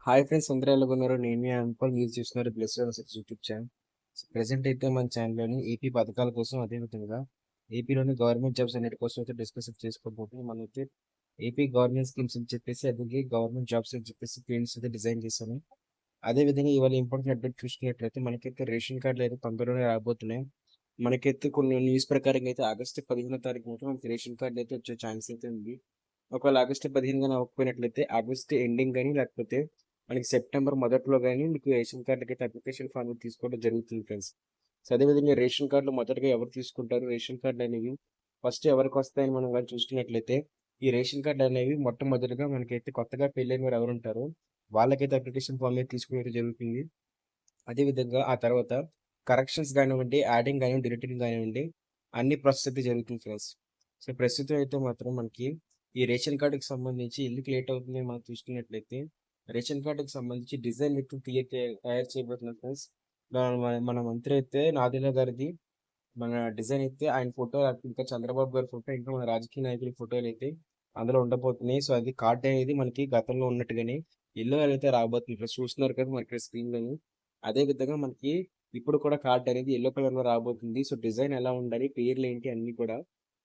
Hi friends, అందరూ ఎలాగున్నారు? నేను మీ uncle. మీరు చూస్తున్నారు ప్లస్ యూట్యూబ్ ఛానల్. ప్రెసెంట్ అయితే మన ఛానల్లోని ఏపీ పథకాల కోసం, అదేవిధంగా ఏపీలోని గవర్నమెంట్ జాబ్స్ అన్నిటి కోసం అయితే డిస్కస్ చేసుకోబోతున్నాం. మనమైతే ఏపీ గవర్నమెంట్ స్కీమ్స్ అని చెప్పేసి, అలాగే గవర్నమెంట్ జాబ్స్ అని చెప్పేసి ప్లేలిస్ట్ అయితే డిజైన్ చేశాను. అదేవిధంగా ఇవాళ ఇంపార్టెంట్ అప్డేట్ చూసుకున్నట్లయితే మనకైతే రేషన్ కార్డులు అయితే తొందరలోనే రాబోతున్నాయి. మనకైతే కొన్ని న్యూస్ ప్రకారం అయితే ఆగస్టు 15వ తారీఖు నుంచి మనకి రేషన్ కార్డు అయితే వచ్చే ఛాన్స్ అయితే ఉంది. ఒకవేళ ఆగస్టు 15 గాని అవ్వకపోయినట్లయితే ఆగస్టు ఎండింగ్ గాని, లేకపోతే మనకి సెప్టెంబర్ మొదట్లో గాని మీకు రేషన్ కార్డులకైతే అప్లికేషన్ ఫామ్ తీసుకోవడం జరుగుతుంది ఫ్రెండ్స్. సో అదేవిధంగా రేషన్ కార్డులు మొదటగా ఎవరు తీసుకుంటారు, రేషన్ కార్డులు అనేవి ఫస్ట్ ఎవరికి వస్తాయని మనం కానీ చూసుకున్నట్లయితే, ఈ రేషన్ కార్డులు అనేవి మొట్టమొదటిగా మనకైతే కొత్తగా పెళ్ళైన వారు ఎవరు ఉంటారో వాళ్ళకైతే అప్లికేషన్ ఫామ్ అయితే తీసుకునేది జరుగుతుంది. అదేవిధంగా ఆ తర్వాత కరెక్షన్స్ కానివ్వండి, యాడింగ్ కానివ్వండి, డిలీటింగ్ కానివ్వండి, అన్ని ప్రాసెస్ అయితే జరుగుతుంది ఫ్రెండ్స్. సో ప్రస్తుతం అయితే మాత్రం మనకి ఈ రేషన్ కార్డుకి సంబంధించి ఎందుకు లేట్ అవుతుంది మనం చూసుకున్నట్లయితే, రేషన్ కార్డుకి సంబంధించి డిజైన్ ఎక్కువ తయారు చేయబోతున్నారు ఫ్రెండ్స్. మన మంత్రి అయితే నాదెండ్ల గారిది మన డిజైన్ అయితే ఆయన ఫోటో, ఇంకా చంద్రబాబు గారి ఫోటో, ఇంకా మన రాజకీయ నాయకుల ఫోటోలు అయితే అందులో ఉండబోతున్నాయి. సో అది కార్డ్ అనేది మనకి గతంలో ఉన్నట్టుగానే ఎల్లో అయితే రాబోతుంది. ఇక్కడ చూస్తున్నారు కదా మనకి స్క్రీన్ లోని. అదే విధంగా మనకి ఇప్పుడు కూడా కార్డ్ అనేది ఎల్లో కలర్ లో రాబోతుంది. సో డిజైన్ ఎలా ఉండాలి, పేర్లు ఏంటి అన్ని కూడా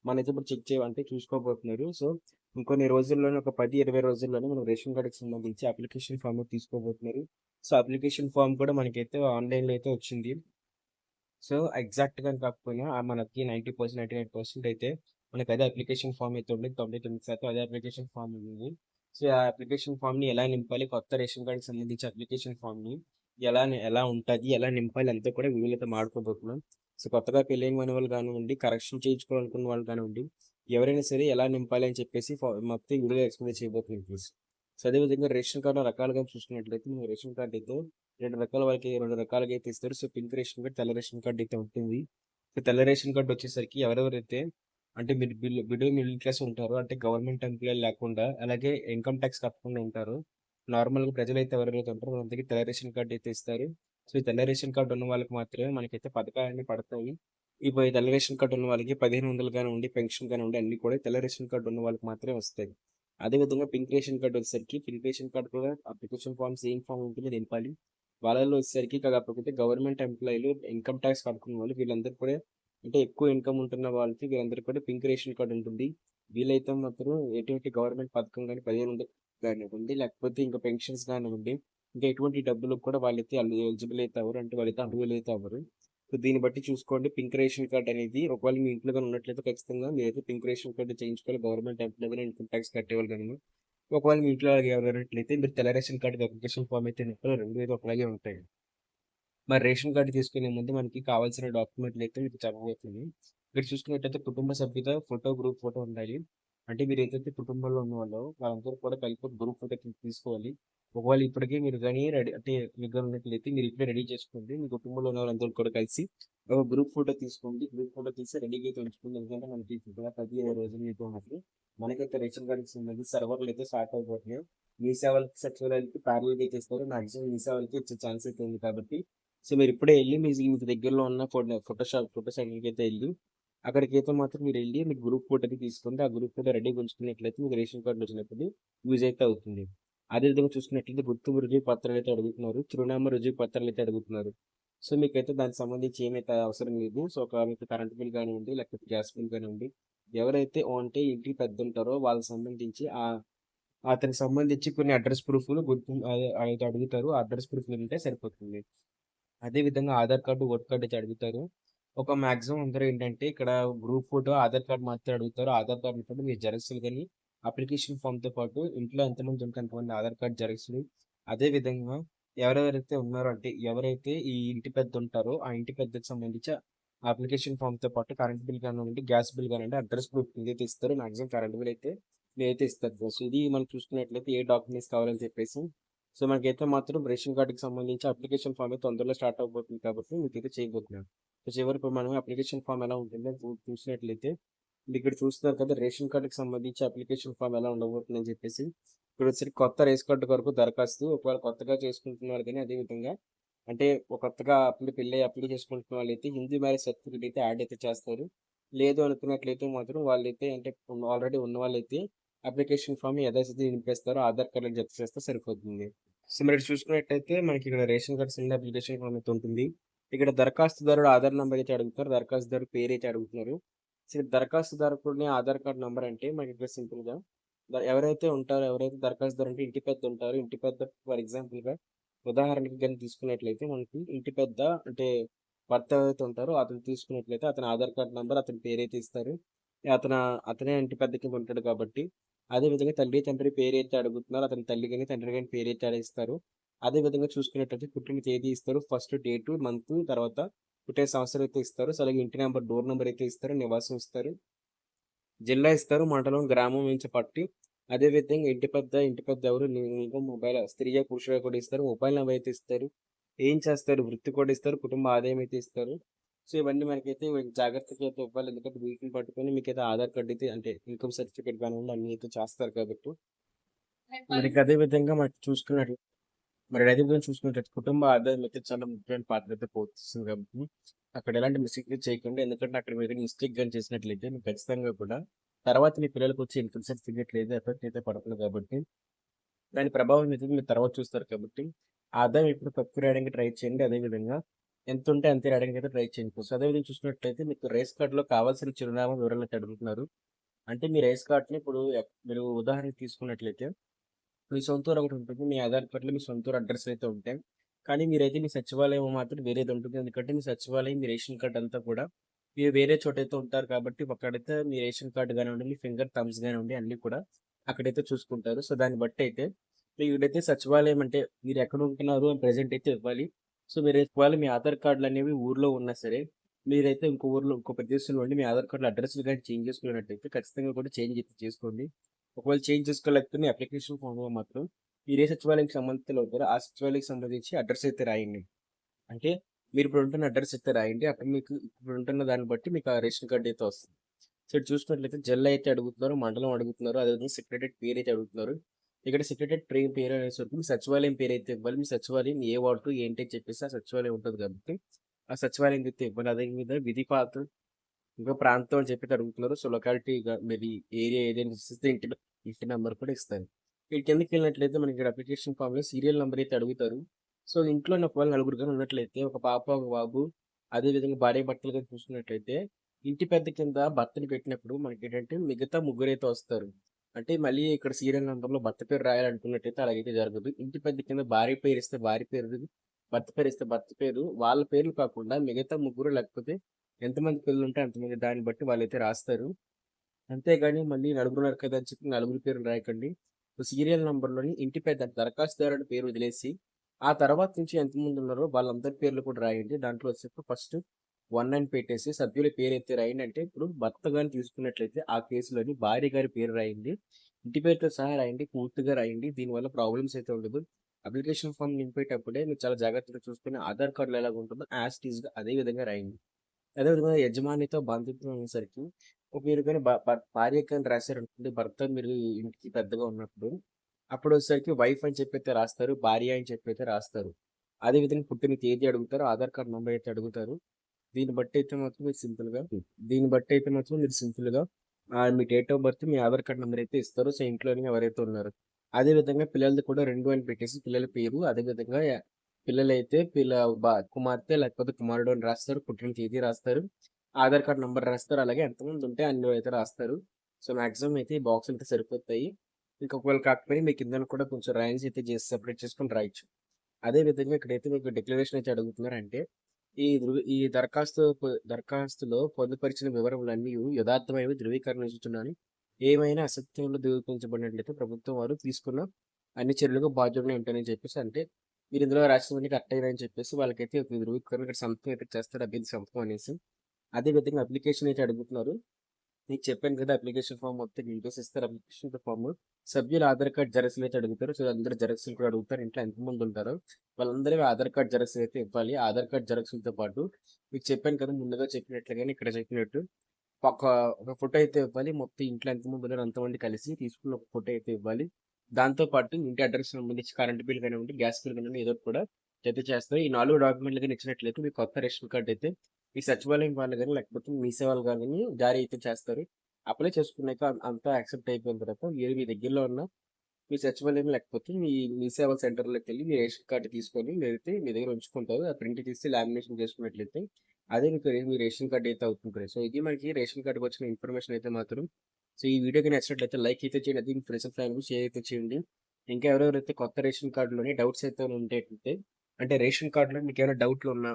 మనైతే ఇప్పుడు చెక్ చేయాలంటే చూసుకోబోతున్నారు. సో ఇంకొన్ని రోజుల్లోనే, ఒక 10-20 రోజుల్లోనే మనం రేషన్ కార్డుకి సంబంధించి అప్లికేషన్ ఫామ్ తీసుకోబోతున్నారు. సో అప్లికేషన్ ఫామ్ కూడా మనకైతే ఆన్లైన్ లో అయితే వచ్చింది. సో ఎగ్జాక్ట్‌గా కాకపోయినా మనకి 90%, 99% అయితే మనకి అదే అప్లికేషన్ ఫామ్ అయితే ఉంది. 99% అదే అప్లికేషన్ ఫామ్ ఉంది. సో, ఆ అప్లికేషన్ ఫామ్‌ని ఎలా నింపాలి, కొత్త రేషన్ కార్డ్‌కి సంబంధించి అప్లికేషన్ ఫామ్‌ని ఎలా ఉంటది, ఎలా నింపాలి అంతా కూడా వీడియోలో మాట్లాడుకోబోతున్నాం. సో, కొత్తగా పెళ్ళైన వాళ్ళు కానివ్వండి, కరెక్షన్ చేయించుకోవాలనుకున్న వాళ్ళు కానివ్వండి, ఎవరైనా సరే ఎలా నింపాలి అని చెప్పేసి మొత్తం వీడియోలో ఎక్స్‌ప్లెయిన్ చేయబోతున్నాం ఫ్రెండ్స్. సో, అదేవిధంగా రేషన్ కార్డ్ రకాలుగా చూసుకున్నట్లయితే, మన రేషన్ కార్డ్ అయితే 2 రకాల వాళ్ళకి 2 రకాలుగా అయితే ఇస్తారు. సో, పింక్ రేషన్ కార్డ్, తెల్ల రేషన్ కార్డ్ అయితే ఉంటుంది. సో, తెల్ల రేషన్ కార్డ్ వచ్చేసరికి ఎవరెవరైతే అంటే మీరు బిలో మిడిల్ క్లాస్ ఉంటారో, అంటే గవర్నమెంట్ ఎంప్లాయీ లేకుండా, అలాగే ఇన్‌కమ్ టాక్స్ కట్టకుండా ఉంటారు. నార్మల్‌గా ప్రజలైతే ఎవరెవరైతే ఉంటారో వాళ్ళందరికీ తెల్ల రేషన్ కార్డ్ అయితే ఇస్తారు. సో, ఈ తెల్ల రేషన్ కార్డ్ ఉన్న వాళ్ళకి మాత్రమే మనకైతే పథకాలన్నీ పడతాయి. ఈ తెల్ల రేషన్ కార్డ్ ఉన్న వాళ్ళకి 1500 కానివ్వండి, పెన్షన్ కానివ్వండి, అన్నీ కూడా తెల్ల రేషన్ కార్డ్ ఉన్న వాళ్ళకి మాత్రమే వస్తాయి. అదేవిధంగా పింక్ రేషన్ కార్డ్ వచ్చేసరికి, పింక్ రేషన్ కార్డ్ కూడా అప్లికేషన్ ఫామ్ సేమ్ ఫామ్ ఉంటుంది, నింపాలి. వాళ్ళలో వచ్చేసరికి కాకపోతే గవర్నమెంట్ ఎంప్లాయీలు, ఇన్‌కమ్ టాక్స్ కట్టుకున్న వాళ్ళు, వీళ్ళందరూ కూడా అంటే ఎక్కువ ఇన్‌కమ్ ఉంటున్న వాళ్ళకి వీళ్ళందరికీ కూడా పింక్ రేషన్ కార్డ్ ఉంటుంది. వీళ్ళైతే మాత్రం ఎటువంటి గవర్నమెంట్ పథకం గాని, 1500 కానివ్వండి, లేకపోతే ఇంకా పెన్షన్స్ కానివ్వండి, ఇంకా ఎటువంటి డబ్బులకు కూడా వాళ్ళైతే ఎలిజిబుల్ అయితే అవ్వరు. అంటే వాళ్ళైతే అర్హులైతే అవ్వరు. సో దీన్ని బట్టి చూసుకోండి, పింక్ రేషన్ కార్డ్ అనేది ఒకవేళ మీ ఇంట్లో గాని ఉన్నట్లయితే ఖచ్చితంగా మీరైతే పింక్ రేషన్ కార్డ్ చేయించుకోవాలి. గవర్నమెంట్ ఎంప్లాయీ గాని, ఇన్‌కమ్ టాక్స్ కట్టేవాళ్ళు గాని. ఒకవేళ మీ ఇంట్లో ఎవరైనా ఉన్నట్లయితే మీరు తెల్ల రేషన్ కార్డ్‌కి అప్లికేషన్ ఫామ్ అయితే నింపాలి. 2 అయితే ఒకలాగే ఉంటాయి. మరి రేషన్ కార్డ్ తీసుకునే ముందు మనకి కావాల్సిన డాక్యుమెంట్లు అయితే మీకు చెప్పబోతుంది. ఇక్కడ చూసుకున్నట్టయితే కుటుంబ సభ్యుల ఫోటో, గ్రూప్ ఫోటో ఉండాలి. అంటే మీరు ఏదైతే కుటుంబంలో ఉన్నవాళ్ళో వాళ్ళందరూ కూడా కలిపి గ్రూప్ ఫోటో తీసుకోవాలి. ఒకవేళ ఇప్పటికే మీరు కానీ రెడీ అంటే మీకు ఉన్నట్లయితే మీరు ఇప్పుడే రెడీ చేసుకోండి. మీ కుటుంబంలో ఉన్న వాళ్ళందరూ కూడా కలిసి ఒక గ్రూప్ ఫోటో తీసుకోండి. గ్రూప్ ఫోటో తీసి రెడీగా అయితే ఉంచుకోండి. ఎందుకంటే మనకి ఇప్పుడు 10-20 రోజులు అయితే ఉన్నట్లు మనకైతే రేషన్ కార్డ్‌కి సంబంధించి సర్వర్లు అయితే స్టార్ట్ అయిపోతున్నాయి. మీ సేవలకి, సచివాలయాలకి ప్యారలల్‌గా అయితే ఇస్తారు. మాక్సిమం మీ సేవలకి ఇచ్చే ఛాన్స్ అయితే ఉంది కాబట్టి, సో మీరు ఇప్పుడే వెళ్ళి మీకు దగ్గరలో ఉన్న ఫోటో సెంటర్కి అయితే వెళ్ళి, అక్కడికైతే మాత్రం మీరు వెళ్ళి మీకు గ్రూప్ ఫోటోకి తీసుకుంటే, ఆ గ్రూప్ ఫోటో రెడీగా ఉంచుకున్నట్లయితే మీకు రేషన్ కార్డు వచ్చినప్పుడు యూజ్ అయితే అవుతుంది. అదేవిధంగా చూసుకున్నట్లయితే గుర్తింపు రుజువు పత్రాలు అయితే అడుగుతున్నారు, చిరునామా రుజువు పత్రాలు అయితే అడుగుతున్నారు. సో మీకైతే దానికి సంబంధించి ఏమైతే అవసరం లేదు. సో ఒక మీకు కరెంట్ బిల్ కానివ్వండి, లేకపోతే గ్యాస్ బిల్ కానివ్వండి, ఎవరైతే అంటే ఇంటికి పెద్ద ఉంటారో వాళ్ళకి సంబంధించి అతనికి సంబంధించి కొన్ని అడ్రస్ ప్రూఫ్‌లు అయితే అడుగుతారు. ఆ అడ్రస్ ప్రూఫ్‌లు ఉంటే సరిపోతుంది. అదే విధంగా ఆధార్ కార్డు, ఓటర్ కార్డ్ అయితే అడుగుతారు. ఒక మాక్సిమం అందరూ ఏంటంటే ఇక్కడ గ్రూప్ ఫోటో, ఆధార్ కార్డ్ మాత్రమే అడుగుతారు. ఆధార్ కార్డ్‌ని పాటు మీ జెరాక్స్‌లు గాని, అప్లికేషన్ ఫామ్‌తో పాటు ఇంట్లో ఎంతమంది ఉంటే అంతమంది ఆధార్ కార్డ్ జెరాక్స్‌లు. అదే విధంగా ఎవరెవరైతే ఉన్నారో, అంటే ఎవరైతే ఈ ఇంటి పెద్ద ఉంటారో, ఆ ఇంటి పెద్దకి సంబంధించి అప్లికేషన్ ఫామ్‌తో పాటు కరెంట్ బిల్ కానివ్వండి, గ్యాస్ బిల్ కానివ్వండి, అడ్రస్ ప్రూఫ్ ఇదైతే ఇస్తారు. మాక్సిమం కరెంట్ బిల్ అయితే మీరైతే ఇస్తారు. సో ఇది మనం చూసుకున్నట్లయితే ఏ డాక్యుమెంట్స్ కావాలని చెప్పేసి. సో మనకైతే మాత్రం రేషన్ కార్డ్‌కి సంబంధించి అప్లికేషన్ ఫామ్ అయితే తొందరలో స్టార్ట్ అవ్వబోతుంది కాబట్టి మీకైతే చేయబోతున్నాను. సో చివరికి మనం అప్లికేషన్ ఫామ్ ఎలా ఉంటుందని చూసినట్లయితే, మీరు ఇక్కడ చూస్తున్నారు కదా రేషన్ కార్డ్‌కి సంబంధించి అప్లికేషన్ ఫామ్ ఎలా ఉండబోతుందని చెప్పేసి. ఇక్కడ వచ్చేసరికి కొత్త రేషన్ కార్డ్ కొరకు దరఖాస్తు, ఒకవేళ కొత్తగా చేసుకుంటున్నారు కానీ, అదే విధంగా అంటే ఒక కొత్తగా అప్లై చేసుకుంటున్న వాళ్ళైతే హిందూ మ్యారేజ్ సర్టిఫికేట్ అయితే యాడ్ అయితే చేస్తారు. లేదు అనుకున్నట్లయితే మాత్రం వాళ్ళైతే అంటే ఆల్రెడీ ఉన్న వాళ్ళైతే అప్లికేషన్ ఫామ్ యథాస్థితిలో నింపేస్తారు. ఆధార్ కార్డ్‌లో జత చేస్తే సరిపోతుంది. సో, మరి చూసుకున్నట్టయితే మనకిక్కడ ration card send application form అయితే ఉంటుంది. ఇక్కడ దరఖాస్తుదారుడు ఆధార్ నంబర్ అయితే అడుగుతారు. దరఖాస్తుదారు పేరైతే అడుగుతున్నారు. సో, దరఖాస్తుదారుడిని ఆధార్ కార్డ్ నంబర్ అంటే మనకిక్కడ సింపుల్‌గా ఎవరైతే ఉంటారో, ఎవరైతే దరఖాస్తుదారు అంటే ఇంటి పెద్ద ఉంటారో, ఇంటి పెద్ద ఫర్ ఎగ్జాంపుల్‌గా ఉదాహరణకి గాని తీసుకున్నట్లయితే మనకి ఇంటి పెద్ద అంటే భర్త ఎవరైతే ఉంటారో అతను తీసుకున్నట్లయితే అతని ఆధార్ కార్డ్ నంబర్, అతని పేరైతే ఇస్తారు. అతన అతనే ఇంటి పెద్ద కింద ఉంటాడు కాబట్టి అదే విధంగా తల్లి, తండ్రి పేరైతే అడుగుతున్నారో అతని తల్లి గాని, తండ్రి గాని పేరైతే అడిగిస్తారు. అదే విధంగా చూసుకున్నట్టయితే పుట్టిన తేదీ ఇస్తారు. ఫస్ట్ డేటు, మంత్ తర్వాత పుట్టిన సంవత్సరం అయితే ఇస్తారు. సో, అలాగే ఇంటి నంబర్, డోర్ నంబర్ అయితే ఇస్తారు. నివాసం ఇస్తారు. జిల్లా ఇస్తారు. మండలం, గ్రామం నుంచి పట్టి అదే విధంగా ఇంటి పెద్ద ఎవరు లింగం, మొబైల్ స్త్రీయా, పురుషుడా కూడా ఇస్తారు. మొబైల్ నంబర్ అయితే ఇస్తారు. ఏం చేస్తారు? వృత్తి కూడా ఇస్తారు. కుటుంబ ఆదాయం అయితే ఇస్తారు. సో, ఇవన్నీ మనకైతే జాగ్రత్తగా అయితే ఇవ్వాలి. ఎందుకంటే వీటిని పట్టుకొని మీకైతే ఆధార్ కార్డ్ అయితే అంటే ఇన్‌కమ్ సర్టిఫికేట్ కానివ్వండి అన్నీ అయితే చేస్తారు కాబట్టి. మనకి అదే విధంగా మనకి చూసుకున్నట్లు మరి అదే విధంగా చూసుకున్నట్లయితే కుటుంబ ఆదాయం అయితే చాలా ముఖ్యమైన పాత్ర అయితే పోషిస్తుంది కాబట్టి అక్కడ ఎలాంటి మిస్టేక్ చేయకండి. ఎందుకంటే అక్కడ మీరు మిస్టేక్ గాని చేసినట్లయితే మీకు ఖచ్చితంగా కూడా తర్వాత మీ పిల్లలకి వచ్చే ఇన్‌కమ్ సర్టిఫికేట్ లేదా ఎఫెక్ట్ అయితే పడుతుంది కాబట్టి దాని ప్రభావం అయితే మీరు తర్వాత చూస్తారు కాబట్టి ఆదాయం ఎప్పుడు తక్కువ రాయడానికి ట్రై చేయండి. అదే విధంగా ఎంతుంటే అంతే రాయడానికి అయితే ట్రై చేయండి. సో, అదే విధంగా చూసుకున్నట్లయితే మీకు రేస్ కార్డ్‌లో కావాల్సిన చిరునామా వివరాలు అయితే అడుగుతున్నారు. అంటే మీ రేస్ కార్డ్‌ని ఇప్పుడు మీరు ఉదాహరణకు తీసుకున్నట్లయితే మీ సొంత ఊరు ఒకటుంటుంది. మీ ఆధార్ కార్డ్‌లో మీ సొంత ఊరు అడ్రెస్‌లు అయితే ఉంటాయి. కానీ మీరైతే మీ సచివాలయం మాత్రం వేరేది ఉంటుంది. ఎందుకంటే మీ సచివాలయం, మీ రేషన్ కార్డ్ అంతా కూడా మీరు వేరే చోటైతే ఉంటారు కాబట్టి అక్కడైతే మీ రేషన్ కార్డ్ గానివ్వండి, మీ ఫింగర్ థంబ్స్ గానివ్వండి అన్నీ కూడా అక్కడైతే చూసుకుంటారు. సో, దాన్ని బట్టయితే మీరైతే సచివాలయం అంటే మీరు ఎక్కడ ఉంటున్నారు అని ప్రెజెంట్ అయితే ఇవ్వాలి. సో, మీరు ఒకవేళ మీ ఆధార్ కార్డ్‌లనేవి ఊర్లో ఉన్నా సరే, మీరైతే ఇంకో ఊర్లో ఇంకో ప్రదేశంలో ఉండి మీ ఆధార్ కార్డ్‌లో అడ్రెస్‌లు గాని చేంజ్ చేసుకున్నట్టయితే ఖచ్చితంగా కూడా చేంజ్ అయితే చేసుకోండి. ఒకవేళ చేంజ్ చేసుకోలేకపోతే అప్లికేషన్ ఫామ్‌లో మాత్రం మీరు ఏ సచివాలయంకి సంబంధితులు అవుతారో, ఆ సచివాలయంకి సంబంధించి అడ్రెస్ అయితే రాయండి. అంటే మీరిప్పుడు ఉంటున్న అడ్రెస్ అయితే రాయండి. అక్కడ మీకు ఇప్పుడు ఉంటున్న దాన్ని బట్టి మీకు ఆ రేషన్ కార్డ్ అయితే వస్తుంది. సో, ఇటు చూసుకున్నట్లయితే జిల్లా అయితే అడుగుతున్నారు, మండలం అడుగుతున్నారు, అదేవిధంగా సెక్రటరేట్ పేరైతే అడుగుతున్నారు. ఇక్కడ సెక్రటరేట్ పేరు అనేసరికి మీ సచివాలయం పేరైతే ఇవ్వాలి. మీ సచివాలయం ఏ వార్డు ఏంటి అని చెప్పేసి ఆ సచివాలయం ఉంటది కాబట్టి, ఆ సచివాలయం అయితే ఇవ్వాలి. అదే విధంగా విధిపాత్ర ఇంకా ప్రాంతం అని చెప్పి అడుగుతున్నారు. సో, లొకాలిటీగా మీది ఏరియా ఏదైనా ఇస్తే ఇంటి నంబర్ కూడా ఇస్తారు. ఈ కిందకెళ్ళినట్లయితే మనకి ఇక్కడ అప్లికేషన్ ఫామ్‌లో సీరియల్ నంబర్ అయితే అడుగుతారు. సో, ఇంట్లోనే ఒకవేళ నలుగురు గాని ఉన్నట్లయితే ఒక పాప, ఒక బాబు అదే విధంగా భార్యాభర్తలు గాని చూసుకున్నట్లయితే ఇంటి పెద్ద కింద భర్తని పెట్టినప్పుడు మనకేంటంటే మిగతా ముగ్గురైతే వస్తారు. అంటే మళ్ళీ ఇక్కడ సీరియల్ నంబర్‌లో భర్త పేరు రాయాలనుకున్నట్టయితే అలాగైతే జరగదు. ఇంటి పెద్ద కింద భార్య పేరిస్తే భార్య పేరు, భర్త పేరిస్తే భర్త పేరు, వాళ్ళ పేర్లు కాకుండా మిగతా ముగ్గురు లేకపోతే ఎంతమంది పిల్లలుంటే అంతమంది దాన్ని బట్టి వాళ్ళైతే రాస్తారు. అంతేగాని మళ్ళీ నలుగురున్నారు కదా అని చెప్పి నలుగురి పేర్లు రాయకండి. సీరియల్ నంబర్‌లోని ఇంటి పెద్ద దరఖాస్తుదారుడి పేరు వదిలేసి, ఆ తర్వాత నుంచి ఎంతమంది ఉన్నారో వాళ్ళందరి పేర్లు కూడా రాయండి. దాంట్లో వచ్చేసి ఫస్ట్ 1 అని పెట్టేసి సభ్యుల పేరైతే రాయండి. అంటే ఇప్పుడు భర్త గారిని తీసుకున్నట్లయితే ఆ కేసులోని భార్య గారి పేరు రాయండి. ఇంటి పేరుతో సహా రాయండి. పూర్తిగా రాయండి. దీనివల్ల ప్రాబ్లమ్స్ అయితే ఉండదు. అప్లికేషన్ ఫార్మ్ నింపేటప్పుడే మీరు చాలా జాగ్రత్తగా చూసుకొని ఆధార్ కార్డ్‌లో ఎలాగుంటుందో యాజ్ ఇట్ ఈస్‌గా అదే విధంగా రాయండి. అదే విధంగా యజమానితో బంధుత్వం అనేసరికి మీరు గాని భార్యకి గాని రాసారనుకోండి, భర్త మీరు ఇంటికి పెద్దగా ఉన్నప్పుడు, అప్పుడొచ్చేసరికి వైఫ్ అని చెప్పైతే రాస్తారు. భార్య అని చెప్పైతే రాస్తారు. అదే విధంగా పుట్టిన తేదీ అడుగుతారు. ఆధార్ కార్డ్ నంబర్ అయితే అడుగుతారు. దీన్ని బట్టయితే మాత్రం మీరు సింపుల్‌గా దీన్ని బట్టయితే మాత్రం మీరు సింపుల్‌గా మీ డేట్ ఆఫ్ బర్త్, మీ ఆధార్ కార్డ్ నంబర్ అయితే ఇస్తారు. సో, ఇంట్లోని ఎవరైతే ఉన్నారో. అదే విధంగా పిల్లలది కూడా 2 అని పెట్టేసి పిల్లల పేరు, అదే విధంగా పిల్లలైతే కుమార్తె లేకపోతే కుమారుడు అని రాస్తారు. పుట్టిన తేదీ రాస్తారు. ఆధార్ కార్డ్ నంబర్ రాస్తారు. అలాగే ఎంతమంది ఉంటే అన్ని అయితే రాస్తారు. సో, మాక్సిమం అయితే ఈ బాక్సులు అయితే సరిపోతాయి. ఇంకా ఒకవేళ కాకపోయినా మీ కిందన కూడా కొంచెం రాయన్స్ అయితే చేసి సెపరేట్ చేసుకొని రాయొచ్చు. అదే విధంగా ఇక్కడైతే మీకు డిక్లరేషన్ అయితే అడుగుతున్నారంటే, ఈ దరఖాస్తులో పొందుపరిచిన వివరములన్నీ యథార్థమైనవి ధృవీకరించుచున్నాను. ఏమైనా అసత్యంలో ధృవీకరించబడినట్లయితే ప్రభుత్వం వారు తీసుకున్న అన్ని చర్యలకు బాధ్యుడిని ఉంటానని చెప్పేసి అంటే, మీరు ఇందులో రాసినవన్నీ కరెక్ట్ అయినాయని చెప్పేసి వాళ్ళకైతే ఒక ధృవీకరణ ఇక్కడ సంతకం అయితే చేస్తారు. అభ్యర్థి సంతకం అనేసి. అదే విధంగా అప్లికేషన్ అయితే అడుగుతున్నారు. మీకు చెప్పాను కదా! అప్లికేషన్ ఫార్మ్ మొత్తం డీటెయిల్స్ ఇస్తారు. అప్లికేషన్ ఫార్మ్ సభ్యుల ఆధార్ కార్డ్ జిరాక్స్‌లు అయితే అడుగుతారు. సో, అందరూ జిరాక్స్‌లు కూడా అడుగుతారు. ఇంట్లో ఎంతమంది ఉంటారో వాళ్ళందరివి ఆధార్ కార్డ్ జిరాక్స్ అయితే ఇవ్వాలి. ఆధార్ కార్డ్ జిరాక్స్‌లతో పాటు మీకు చెప్పాను కదా! ముందుగా చెప్పినట్లుగానే ఇక్కడ చెప్పినట్టు ఒక ఒక ఫోటో అయితే ఇవ్వాలి. మొత్తం ఇంట్లో ఎంతమంది ఉన్నారో అంతమంది కలిసి తీసుకున్న ఒక ఫోటో అయితే ఇవ్వాలి. దాంతో పాటు ఇంటి అడ్రెస్‌కి సంబంధించి కరెంట్ బిల్ కానివ్వండి, గ్యాస్ బిల్ కానివ్వండి ఏదో ఒకటి కూడా జత చేస్తారు. ఈ 4 డాక్యుమెంట్‌లు గాని ఇచ్చినట్లయితే మీకు కొత్త రేషన్ కార్డ్ అయితే ఈ సచివాలయం వాళ్ళు గాని, లేకపోతే మీ సేవలు గాని జారీ అయితే చేస్తారు. అప్లై చేసుకున్నాక అంతా యాక్సెప్ట్ అయిపోయిన తర్వాత మీరు మీ దగ్గరలో ఉన్న మీ సచివాలయం లేకపోతే మీ సేవా సెంటర్‌లోకెళ్ళి మీ రేషన్ కార్డ్ తీసుకొని మీరైతే మీ దగ్గర ఉంచుకుంటారు. ఆ ప్రింట్ తీసి లామినేషన్ చేసుకున్నట్లయితే అదే మీ రేషన్ కార్డ్ అయితే అవుతుంది. సో, ఇది మనకి రేషన్ కార్డ్‌కి వచ్చిన ఇన్ఫర్మేషన్ అయితే మాత్రం. సో, ఈ వీడియో గనుక నచ్చినట్లయితే లైక్ అయితే చేయండి. అది మీ ఫ్రెండ్స్ అండ్ ఫ్యామిలీకి షేర్ అయితే చేయండి. ఇంకా ఎవరెవరైతే కొత్త రేషన్ కార్డ్‌లోని డౌట్స్ అయితే ఉండేటైతే అంటే రేషన్ కార్డ్‌లో మీకేమైనా డౌట్‌లున్నా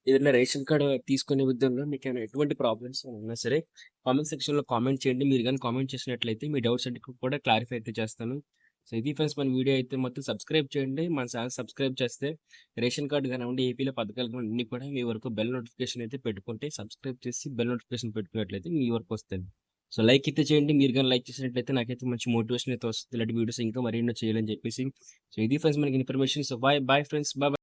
ఏదైనా రేషన్ కార్డ్ తీసుకునే విధంగా మీకేమైనా ఎటువంటి ప్రాబ్లమ్స్ ఉన్నా సరే, కామెంట్ సెక్షన్‌లో కామెంట్ చేయండి. మీరు గాని కామెంట్ చేసినట్లయితే మీ డౌట్స్ అన్నిటికి కూడా క్లారిఫై అయితే చేస్తాను. సో, ఇది ఫ్రెండ్స్ మన వీడియో అయితే మొత్తం సబ్స్క్రైబ్ చేయండి. మన ఛానెల్ సబ్స్క్రైబ్ చేస్తే రేషన్ కార్డ్ కానివ్వండి, ఏపీలో పథకాలు అన్నీ కూడా మీ వరకు బెల్ నోటిఫికేషన్ అయితే పెట్టుకుంటే సబ్స్క్రైబ్ చేసి బెల్ నోటిఫికేషన్ పెట్టుకున్నట్లయితే మీ వరకు వస్తాయి. సో, లైక్ అయితే చేయండి. మీరు గాని లైక్ చేసినట్లయితే నాకైతే మంచి మోటివేషన్ అయితే వస్తుంది. ఇలాంటి వీడియోస్ ఇంకా మరెన్నో చేయాలని చెప్పేసి. సో, ఇది ఫ్రెండ్స్ మనకి information. So, bye friends. Bye.